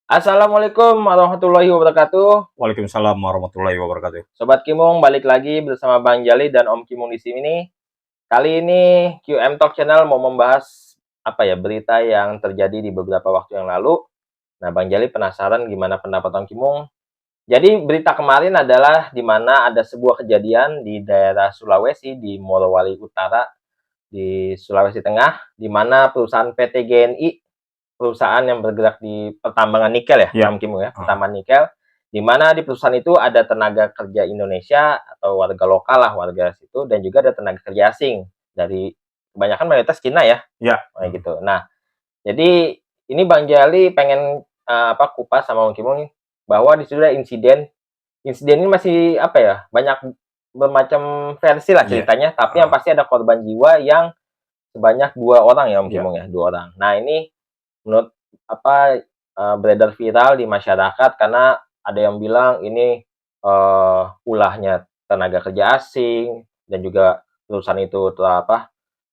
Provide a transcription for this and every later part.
Assalamualaikum warahmatullahi wabarakatuh. Waalaikumsalam warahmatullahi wabarakatuh. Sobat Kimung, balik lagi bersama Bang Jali dan Om Kimung di sini. Kali ini QM Talk Channel mau membahas berita yang terjadi di beberapa waktu yang lalu. Nah, Bang Jali penasaran gimana pendapat Om Kimung. Jadi berita kemarin adalah di mana ada sebuah kejadian di daerah Sulawesi di Morowali Utara di Sulawesi Tengah, di mana perusahaan PT GNI, perusahaan yang bergerak di pertambangan nikel ya, Ya. Om Kim ya, pertambangan nikel, di mana di perusahaan itu ada tenaga kerja Indonesia atau warga lokal lah, warga situ, dan juga ada tenaga kerja asing dari kebanyakan mayoritas Cina ya, Ya. kayak gitu. Nah, jadi ini Bang Jali pengen kupas sama Om Kim bahwa di situ ada insiden. Insiden ini masih banyak bermacam versi lah Iya. ceritanya, tapi yang pasti ada korban jiwa yang sebanyak 2 orang ya Om Iya. Kimung ya, 2 orang. Nah ini menurut beredar viral di masyarakat karena ada yang bilang ini ulahnya tenaga kerja asing dan juga perusahaan itu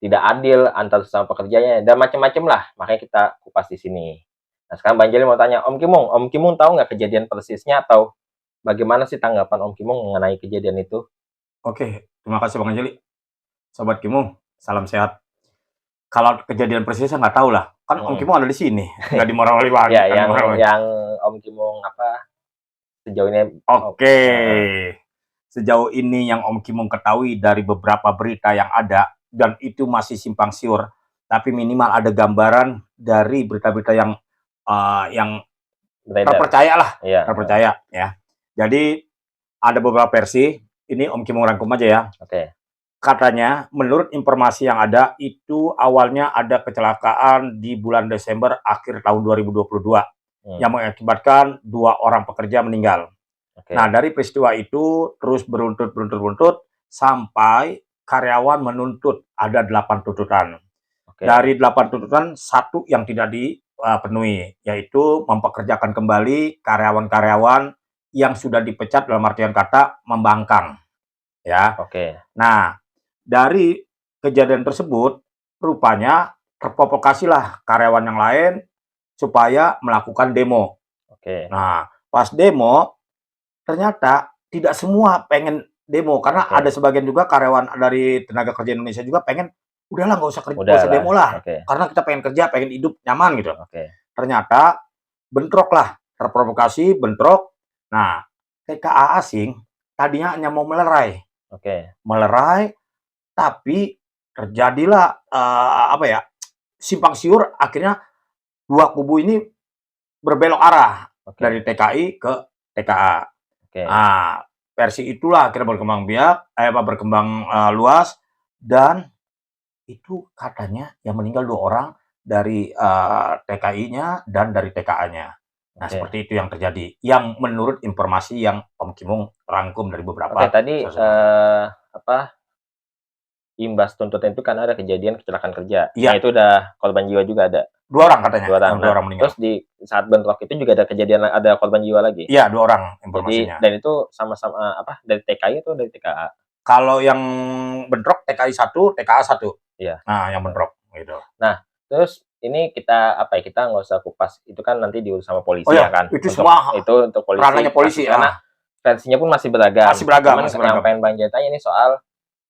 tidak adil antar sesama pekerjanya dan macam-macam lah. Makanya kita kupas di sini. Nah sekarang Bang Jali mau tanya Om Kimung tahu nggak kejadian persisnya atau bagaimana sih tanggapan Om Kimung mengenai kejadian itu? Oke, terima kasih Bang Anjali. Sobat Kimung, salam sehat. Kalau kejadian persisnya nggak tahu lah, kan Om Kimung ada di sini, nggak di Morowali lagi Ya, kan. yang Om Kimung sejauh ini. Oke. Sejauh ini yang Om Kimung ketahui dari beberapa berita yang ada, dan itu masih simpang siur, tapi minimal ada gambaran dari berita-berita yang terpercaya lah, Iya. terpercaya ya. Jadi ada beberapa versi, ini Om Kimung rangkum aja ya. Oke. Katanya, menurut informasi yang ada, itu awalnya ada kecelakaan di bulan Desember akhir tahun 2022 yang mengakibatkan 2 orang pekerja meninggal. Okay. Nah, dari peristiwa itu terus beruntut sampai karyawan menuntut ada 8 tuntutan. Okay. Dari 8 tuntutan, 1 yang tidak dipenuhi, yaitu mempekerjakan kembali karyawan-karyawan yang sudah dipecat dalam artian kata membangkang. Ya. Oke. Nah, dari kejadian tersebut, rupanya terprovokasilah karyawan yang lain supaya melakukan demo. Oke. Nah, pas demo, ternyata tidak semua pengen demo, karena ada sebagian juga karyawan dari tenaga kerja Indonesia juga pengen, udahlah nggak usah demo lah, karena kita pengen kerja, pengen hidup nyaman gitu. Ternyata bentrok lah, terprovokasi, bentrok. Nah, TKA asing tadinya hanya mau melerai. Melerai, tapi terjadilah simpang siur, akhirnya 2 kubu ini berbelok arah dari TKI ke TKA. Nah, versi itulah akhirnya berkembang luas, dan itu katanya yang meninggal 2 orang dari TKI-nya dan dari TKA-nya. Nah, seperti itu yang terjadi, yang menurut informasi yang Om Kimung rangkum dari beberapa. Tadi imbas tuntutan itu kan ada kejadian kecelakaan kerja. Ya. Nah, itu udah korban jiwa juga ada. 2 orang katanya. 2 orang. Yang 2 orang meninggal. Terus di saat bentrok itu juga ada kejadian ada korban jiwa lagi. Iya, 2 orang informasinya. Jadi, dan itu sama-sama dari TKI atau dari TKA? Kalau yang bentrok TKI 1, TKA 1. Iya. Nah, yang bentrok gitu. Nah, terus ini kita kita nggak usah kupas, itu kan nanti diurus sama polisi ya kan. Itu semua itu untuk polisi. Ranahnya polisi karena versinya pun masih beragam. Cuman yang pengen Bang Jaya tanya ini soal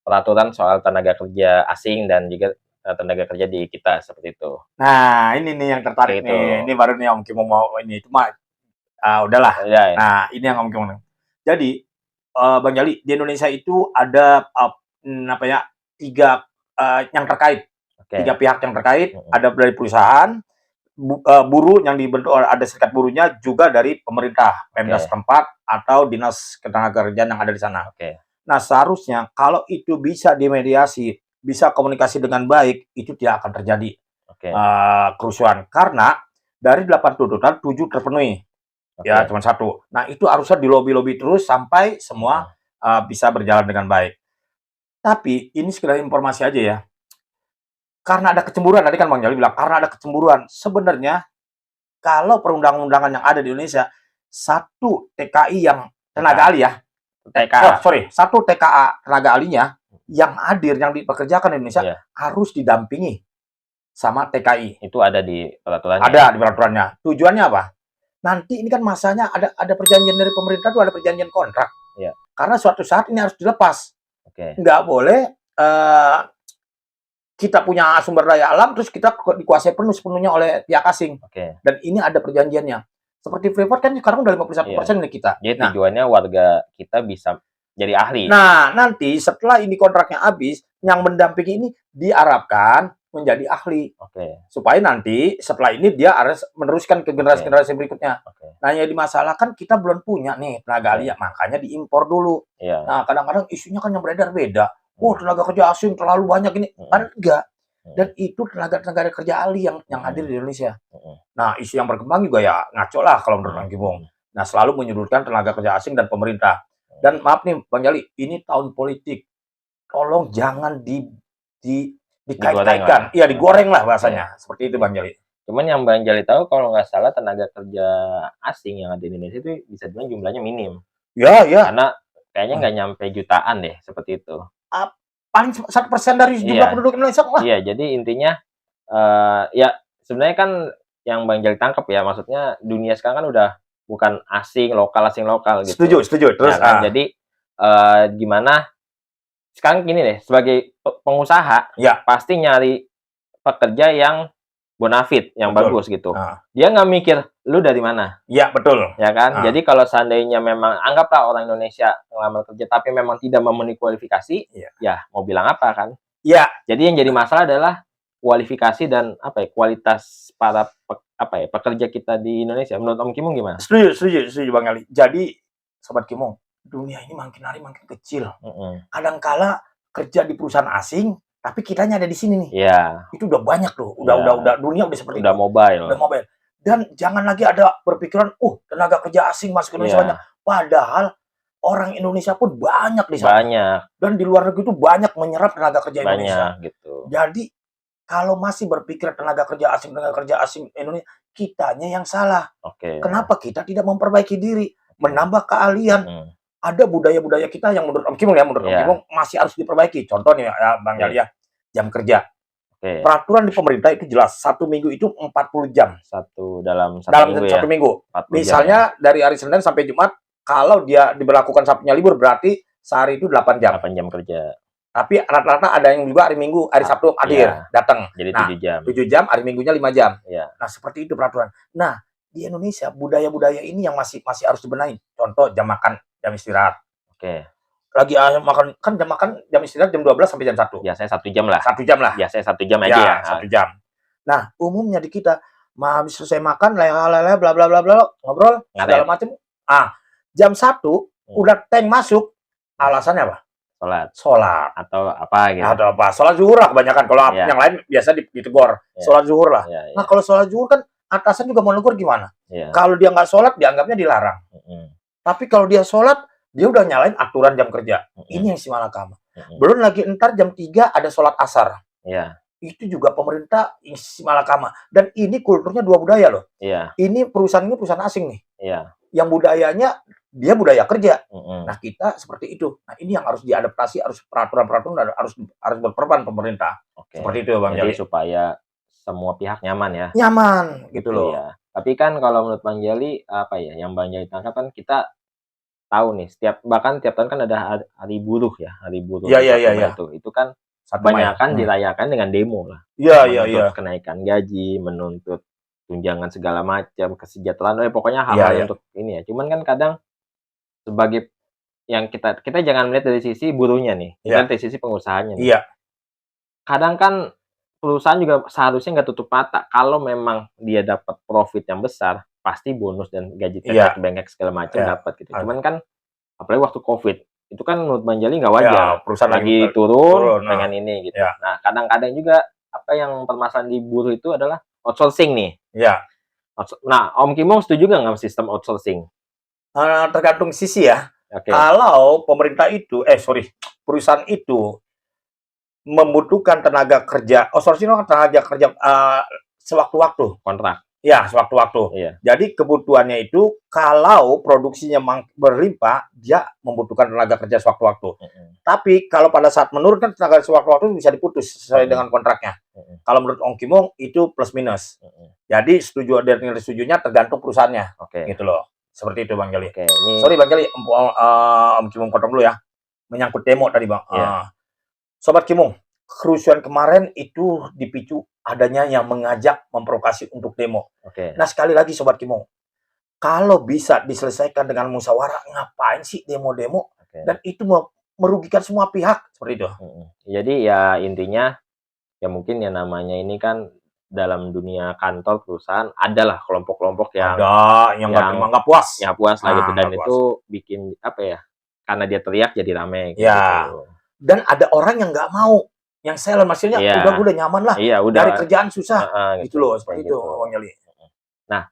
peraturan soal tenaga kerja asing dan juga tenaga kerja di kita seperti itu. Nah, ini nih yang tertarik nih. Ini baru nih Om Kimung mau ini. Cuma udahlah. Ya. Nah, ini yang Om Kimung. Jadi Bang Jali, di Indonesia itu ada 3 yang terkait. 3 pihak yang terkait, ada dari perusahaan, buruh yang dibentuk ada serikat buruhnya, juga dari pemerintah, Pemda setempat atau dinas ketenagakerjaan yang ada di sana. Nah, seharusnya kalau itu bisa dimediasi, bisa komunikasi dengan baik, itu tidak akan terjadi kerusuhan. Karena dari 8 tuntutan, 7 terpenuhi. Ya, cuma 1. Nah, itu harusnya dilobi-lobi terus sampai semua bisa berjalan dengan baik. Tapi, ini sekedar informasi aja ya. Karena ada kecemburuan, tadi kan Bang Jali bilang, karena ada kecemburuan. Sebenarnya, kalau perundang-undangan yang ada di Indonesia, 1 TKI yang tenaga ahli ya, 1 TKA tenaga ahlinya yang hadir, yang dipekerjakan di Indonesia, harus didampingi sama TKI. Itu ada di peraturannya? Ada di peraturannya. Tujuannya apa? nanti ini kan masanya ada perjanjian dari pemerintah tuh, ada perjanjian kontrak. Iya. Karena suatu saat ini harus dilepas. Oke. Nggak boleh kita punya sumber daya alam terus kita dikuasai sepenuhnya oleh pihak asing. Oke. Dan ini ada perjanjiannya. Seperti Freeport kan sekarang udah 51% milik kita. Jadi tujuannya warga kita bisa jadi ahli. Nah, nanti setelah ini kontraknya habis, yang mendampingi ini diharapkan menjadi ahli. Oke. Supaya nanti setelah ini dia harus meneruskan ke generasi-generasi berikutnya. Nah, yang dimasalahkan kita belum punya nih tenaga ahli, makanya diimpor dulu. Nah, kadang-kadang isunya kan yang beredar beda. Oh, tenaga kerja asing terlalu banyak ini. Kan enggak. Dan itu tenaga kerja ahli yang hadir di Indonesia. Nah, isu yang berkembang juga ya ngaco lah kalau menurut Bang Gibong. Nah, selalu menyudutkan tenaga kerja asing dan pemerintah. Dan maaf nih Bang Jali, ini tahun politik. Tolong jangan dikait-kaitkan. Iya, digoreng lah bahasanya. Seperti itu Bang Jali. Cuman yang Bang Jali tahu kalau nggak salah tenaga kerja asing yang ada di Indonesia itu bisa dibilang jumlahnya minim. Ya. Karena kayaknya nggak nyampe jutaan deh, seperti itu. Paling 1% dari jumlah penduduk Indonesia lah. Iya, jadi intinya ya sebenarnya kan yang Bang Jali tangkap ya, maksudnya dunia sekarang kan udah bukan asing lokal gitu. Setuju. Terus kan? Jadi gimana sekarang gini deh, sebagai pengusaha pasti nyari pekerja yang bonafit, yang bagus gitu. Dia nggak mikir lu dari mana. Iya, betul. Ya kan? Jadi kalau seandainya memang anggaplah orang Indonesia ngelamar kerja tapi memang tidak memenuhi kualifikasi, ya mau bilang apa kan? Iya. Jadi yang jadi masalah adalah kualifikasi dan kualitas para pekerja kita di Indonesia. Menurut Om Kimung gimana? Setuju Bang Ali. Jadi Sobat Kimung, dunia ini makin hari makin kecil. Kadangkala kerja di perusahaan asing, tapi kitanya ada di sini nih. Iya. Itu udah banyak loh. Udah dunia udah seperti itu. Udah mobile. Dan jangan lagi ada berpikiran, tenaga kerja asing masuk ke Indonesia banyak. Padahal orang Indonesia pun banyak di sana. Banyak. Dan di luar negeri itu banyak menyerap tenaga kerja Indonesia. Banyak gitu. Jadi kalau masih berpikir tenaga kerja asing Indonesia, kitanya yang salah. Kenapa kita tidak memperbaiki diri, menambah keahlian? Ada budaya-budaya kita yang menurut Om Kimung Om Kimung masih harus diperbaiki. Contohnya ya Bang Jali ya, jam kerja. Peraturan di pemerintah itu jelas, 1 minggu itu 40 jam. Dalam satu minggu. Misalnya dari hari Senin sampai Jumat, kalau dia diberlakukan Sabtunya libur, berarti sehari itu 8 jam. 8 jam kerja. Tapi rata-rata ada yang juga hari Minggu, hari Sabtu hadir, datang. Jadi 7 jam. 7 jam, hari Minggunya 5 jam. Nah, seperti itu peraturan. Nah, di Indonesia budaya-budaya ini yang masih harus dibenahi. Contoh jam makan, jam istirahat. Lagi makan kan jam istirahat jam 12 sampai jam 1. Biasanya 1 jam lah. 1 jam lah. Biasanya 1 jam aja ya. 1 jam. Nah, umumnya di kita habis selesai makan, lele bla bla bla bla, ngobrol segala macam. Jam 1 udah tank masuk. Alasannya apa? Sholat atau apa gitu. Atau apa? Sholat zuhur lah kebanyakan. Kalau yang lain biasa ditegor. Sholat zuhur lah. Nah, kalau sholat zuhur kan atasan juga mau negur gimana? Kalau dia nggak sholat, dianggapnya dilarang. Tapi kalau dia sholat, dia udah nyalain aturan jam kerja. Ini yang si malakama. Belum lagi entar jam 3 ada sholat asar. Itu juga pemerintah si malakama. Dan ini kulturnya dua budaya loh. Ini perusahaan asing nih. Yang budayanya dia budaya kerja. Nah, kita seperti itu. Nah, ini yang harus diadaptasi, harus peraturan-peraturan harus berperan pemerintah. Seperti itu Bang Jali. Supaya semua pihak nyaman ya. Nyaman gitu loh. Tapi kan kalau menurut Bang Jali yang Bang Jali tangkap kan kita tahu nih bahkan tiap tahun kan ada hari buruh ya, hari buruh. Iya. Itu kan kebanyakan dirayakan dengan demo lah. Iya. Kenaikan gaji, menuntut tunjangan segala macam, kesejahteraan, pokoknya hal-hal untuk ini ya. Cuman kan kadang sebagai yang kita jangan melihat dari sisi buruhnya nih, dan dari sisi pengusahanya nih. Kadang kan perusahaan juga seharusnya nggak tutup mata kalau memang dia dapat profit yang besar, pasti bonus dan gaji bengkek segala macam dapat gitu. Cuman kan apalagi waktu Covid, itu kan menurut Bang Jali nggak wajar. Perusahaan lagi turun dengan ini gitu. Nah, kadang-kadang juga yang permasalahan di buruh itu adalah outsourcing nih. Nah, Om Kimung setuju nggak sama sistem outsourcing? Tergantung sisi ya. Kalau pemerintah itu, perusahaan itu membutuhkan tenaga kerja, outsourcing tenaga kerja sewaktu-waktu. Kontrak. Ya, sewaktu-waktu. Jadi kebutuhannya itu kalau produksinya berlimpah, dia membutuhkan tenaga kerja sewaktu-waktu. Tapi kalau pada saat menurunkan tenaga sewaktu-waktu bisa diputus sesuai dengan kontraknya. Kalau menurut Om Kimung itu plus minus. Jadi setuju dan tidak setujunya tergantung perusahaannya. Oke. Gitu loh. Seperti itu Bang Jali. Oke, ini Sorry Bang Jali, Om Kimung potong dulu ya. Menyangkut demo tadi Bang. Iya. Sobat Kimung, kerusuhan kemarin itu dipicu adanya yang mengajak memprovokasi untuk demo. Oke. Nah sekali lagi Sobat Kimung, kalau bisa diselesaikan dengan musyawarah, ngapain sih demo-demo? Oke. Dan itu merugikan semua pihak seperti itu. Jadi ya intinya ya mungkin yang namanya ini kan dalam dunia kantor perusahaan adalah kelompok-kelompok yang nggak puas. Ya puas lah gitu, dan nggak puas. itu bikin apa ya? Karena dia teriak jadi rame Ya. gitu. Dan ada orang yang nggak mau, yang silent, maksudnya Iya. udah gue udah nyaman lah, Iya, udah. dari kerjaan susah, gitu loh, kayak seperti itu, gitu. Bang Jali. Nah,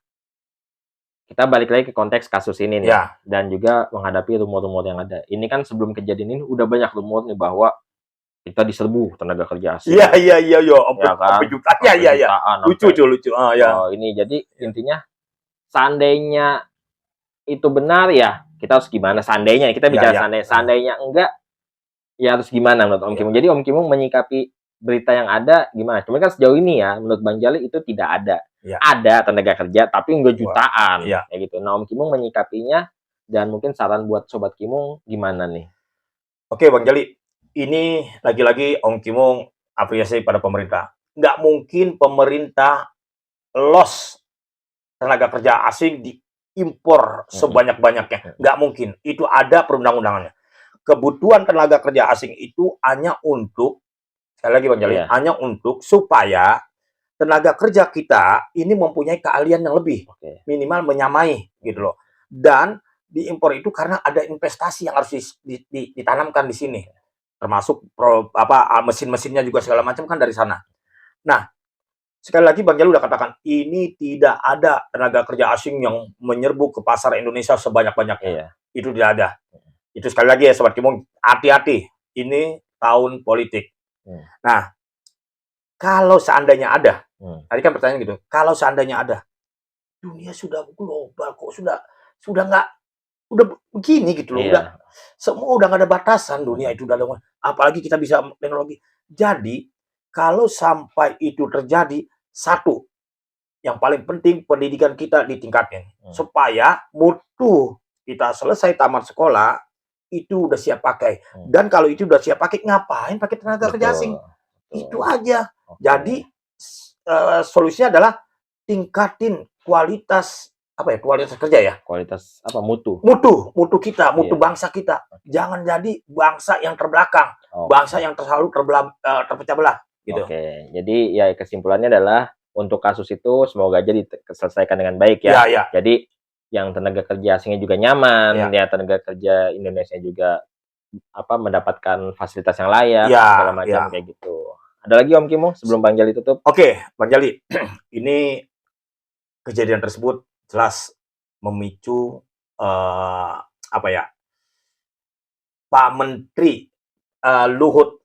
kita balik lagi ke konteks kasus ini nih, Ya. dan juga menghadapi rumor-rumor yang ada. Ini kan sebelum kejadian ini udah banyak rumor nih bahwa kita diserbu tenaga kerja asing. Iya, Ya kan? sampai jutaan, iya. Lucu. Ya. Ini jadi intinya seandainya itu benar ya, kita harus gimana? Seandainya kita bicara seandainya enggak, ya harus gimana menurut Om Kimung? Jadi Om Kimung menyikapi berita yang ada gimana? Cuma kan sejauh ini ya, menurut Bang Jali itu tidak ada. Ya. Ada tenaga kerja, tapi enggak jutaan. Ya. Kayak gitu. Nah, Om Kimung menyikapinya, dan mungkin saran buat Sobat Kimung gimana nih? Oke, Bang Jali. Ini lagi-lagi Om Kimung apresiasi pada pemerintah. Nggak mungkin pemerintah loss tenaga kerja asing diimpor sebanyak-banyaknya. Nggak mungkin. Itu ada perundang-undangannya. Kebutuhan tenaga kerja asing itu hanya untuk, sekali lagi Bang Jali, hanya untuk supaya tenaga kerja kita ini mempunyai keahlian yang lebih, minimal menyamai gitu loh. Dan diimpor itu karena ada investasi yang harus ditanamkan di sini, termasuk mesin-mesinnya juga segala macam kan dari sana. Nah, sekali lagi Bang Jali udah katakan, ini tidak ada tenaga kerja asing yang menyerbu ke pasar Indonesia sebanyak-banyaknya. Itu tidak ada. Itu sekali lagi ya Sobat Kimung, hati-hati. Ini tahun politik. Nah, kalau seandainya ada, tadi kan pertanyaan gitu, kalau seandainya ada, dunia sudah global kok, sudah nggak, udah begini gitu loh, udah semua udah nggak ada batasan, dunia itu udah, apalagi kita bisa teknologi. Jadi kalau sampai itu terjadi, satu, yang paling penting pendidikan kita ditingkatin supaya mutu kita selesai tamat sekolah itu udah siap pakai. Dan kalau itu udah siap pakai, ngapain pakai tenaga kerja asing? Itu aja. Jadi solusinya adalah tingkatin kualitas kualitas kerja ya. Kualitas apa? Mutu kita, mutu bangsa kita. Jangan jadi bangsa yang terbelakang, bangsa yang selalu terpecah belah. Gitu. Oke, jadi ya kesimpulannya adalah untuk kasus itu semoga aja diselesaikan dengan baik ya. Jadi yang tenaga kerja asingnya juga nyaman, ya tenaga kerja Indonesia juga mendapatkan fasilitas yang layak, segala macam kayak gitu. Ada lagi Om Kimung sebelum Bang Jali tutup? Oke, Bang Jali, ini kejadian tersebut jelas memicu Pak Menteri Luhut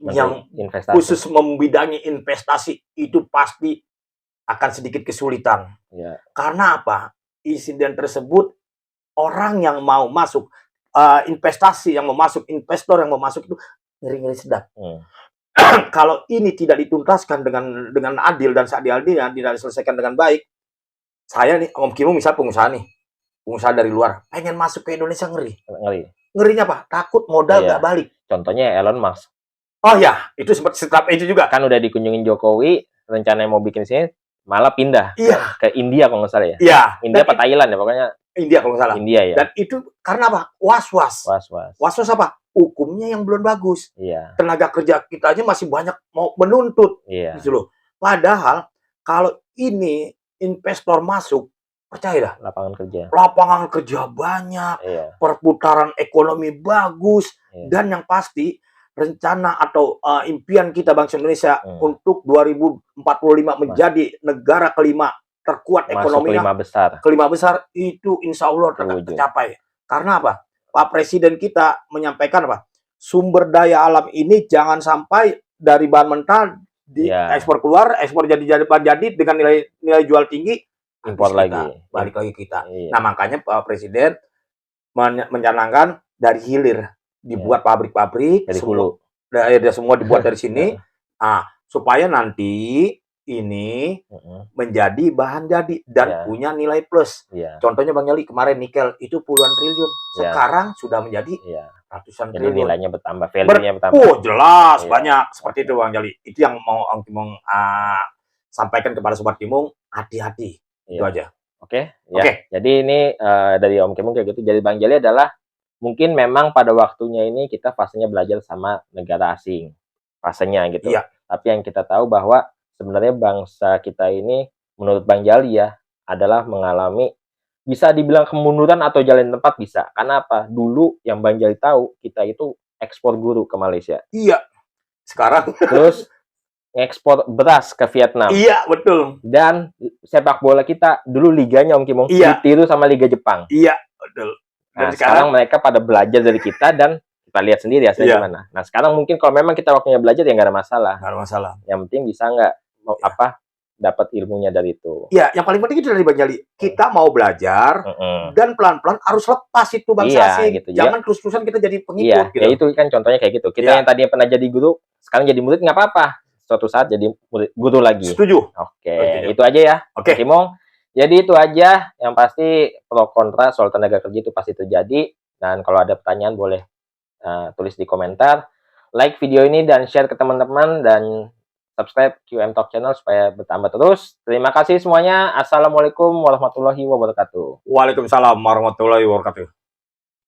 yang khusus membidangi investasi itu pasti akan sedikit kesulitan. Karena apa? Insiden tersebut, orang yang mau masuk, investasi yang mau masuk, investor yang mau masuk itu ngeri-ngeri sedap. Kalau ini tidak dituntaskan dengan adil dan seadil-adilnya, tidak diselesaikan dengan baik, saya nih, Om Kimung misal pengusaha dari luar, pengen masuk ke Indonesia ngeri. Ngerinya apa? Takut modal nggak balik. Contohnya Elon Musk. Oh ya, itu sempat itu juga. Kan udah dikunjungin Jokowi, rencananya mau bikin sini, malah pindah ke India kalau nggak salah ya. India apa Thailand ya, pokoknya India kalau nggak salah. India ya. Dan itu karena apa? Was-was apa? Hukumnya yang belum bagus. Tenaga kerja kita aja masih banyak mau menuntut. Gitu loh. Padahal kalau ini investor masuk, percayalah, lapangan kerja banyak, perputaran ekonomi bagus, dan yang pasti rencana atau impian kita bangsa Indonesia untuk 2045 menjadi negara kelima terkuat ekonominya, kelima besar itu insya Allah tercapai. Karena apa? Pak Presiden kita menyampaikan apa? Sumber daya alam ini jangan sampai dari bahan mentah diekspor keluar, ekspor jadi dengan nilai jual tinggi, impor lagi, balik lagi kita. Nah makanya Pak Presiden mencanangkan dari hilir dibuat pabrik-pabrik, dari hulu, semua dibuat dari sini, supaya nanti ini menjadi bahan jadi dan punya nilai plus. Contohnya Bang Jali, kemarin nikel itu puluhan triliun, sekarang sudah menjadi ratusan Jadi triliun. nilainya bertambah, value-nya bertambah. Oh, jelas banyak seperti itu Bang Jali. Itu yang mau Om Kimong sampaikan kepada Sobat Kimong, hati-hati. Itu aja. Oke. Jadi ini dari Om Kimong kayak gitu. Jadi Bang Jali adalah mungkin memang pada waktunya ini kita fasenya belajar sama negara asing, fasenya gitu. Tapi yang kita tahu bahwa sebenarnya bangsa kita ini menurut Bang Jali ya adalah mengalami bisa dibilang kemunduran atau jalan tempat bisa. Karena apa? Dulu yang Bang Jali tahu kita itu ekspor guru ke Malaysia. Iya. Sekarang terus ngekspor beras ke Vietnam. Iya, betul. Dan sepak bola kita dulu liganya Om Kimong ditiru sama Liga Jepang. Iya, betul. Nah, sekarang mereka pada belajar dari kita dan kita lihat sendiri hasilnya gimana. Nah, sekarang mungkin kalau memang kita waktunya belajar ya nggak ada masalah. Nggak ada masalah. Yang penting bisa nggak dapat ilmunya dari itu. Iya, yang paling penting itu dari Bang Jali. Kita mau belajar dan pelan-pelan harus lepas itu bangsa asing. Gitu. Jangan terus-terusan kita jadi pengikut. Gitu. Ya itu kan contohnya kayak gitu. Kita yang tadinya pernah jadi guru, sekarang jadi murid nggak apa-apa. Suatu saat jadi guru lagi. Setuju. Oke, itu aja ya. Oke. Kimong. Jadi itu aja. Yang pasti pro kontra soal tenaga kerja itu pasti terjadi. Dan kalau ada pertanyaan boleh tulis di komentar. Like video ini dan share ke teman-teman dan subscribe QM Talk Channel supaya bertambah terus. Terima kasih semuanya. Assalamualaikum warahmatullahi wabarakatuh. Waalaikumsalam warahmatullahi wabarakatuh.